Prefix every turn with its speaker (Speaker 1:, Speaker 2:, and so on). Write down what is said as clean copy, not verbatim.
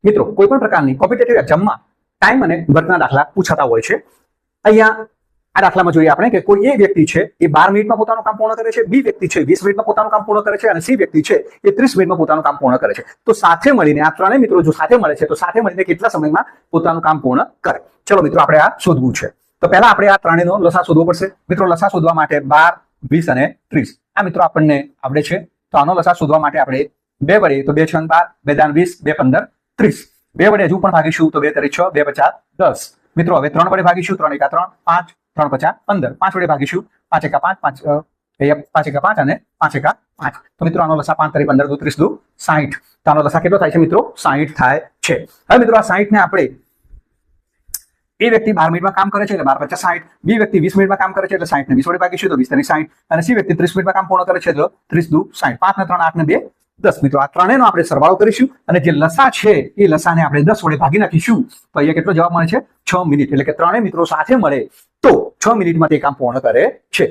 Speaker 1: મિત્રો કોઈ પણ પ્રકારની કોમ્પિટિટિવ એક્ઝામમાં ટાઈમ અને વર્કના દાખલા પૂછાતા હોય છે। અહીંયા આ દાખલામાં જોઈએ આપણે કે કોઈ એ વ્યક્તિ છે એ 12 મિનિટમાં પોતાનું કામ પૂર્ણ કરે છે, બી વ્યક્તિ છે 20 મિનિટમાં પોતાનું કામ પૂર્ણ કરે છે અને સી વ્યક્તિ છે એ 30 મિનિટમાં પોતાનું કામ પૂર્ણ કરે છે। તો સાથે મળીને આ ત્રણેય મિત્રો જો સાથે મળે છે તો સાથે મળીને કેટલા સમયમાં પોતાનું કામ પૂર્ણ કરે? ચલો મિત્રો આપણે આ શોધવું છે। તો પહેલા આપણે આ ત્રણેયનો લસા શોધવો પડશે। મિત્રો લસા શોધવા માટે 12, 20 અને 30 આ મિત્રો આપણને આવડે છે। તો આનો લસા શોધવા માટે આપણે 2 વડે તો 2 6 12, 2 10 20, 2 15 30, 2 વડે હજુ પણ ભાગીશું તો 2 તરી 6, 2 50 10। મિત્રો હવે 3 વડે ભાગીશું, 3 એકા 3, 5, 3 50 15, 5 વડે ભાગીશું, 5 એકા 5, 5 એકા 5 અને 5 એકા 5। તો મિત્રો આનો લસા 5 તરી 15 દુ 30 દુ 60। તો આનો લસા કેટલો થાય છે મિત્રો? 60 થાય છે। હવે મિત્રો આ 60 ને આપણે એ વ્યક્તિ 12 મિનિટમાં કામ કરે છે એટલે 12 50 60, બી વ્યક્તિ 20 મિનિટમાં કામ કરે છે એટલે 60 ને 20 વડે ભાગીશું તો 20 તરી 60 અને સી વ્યક્તિ 30 મિનિટમાં કામ પૂર્ણ કરે છે એટલે 30 દુ 60, 5 ને 3 8 ને 2 10। મિત્રો આ ત્રણેયનો આપણે સરવાળો કરીશું અને જે લસા છે એ લસાને આપણે 10 વડે ભાગી નાખીશું તો અહીંયા કેટલો જવાબ મળે છે? 6 મિનિટ। એટલે કે ત્રણેય મિત્રો સાથે મળે તો 6 મિનિટમાં તે કામ પૂર્ણ કરે છે।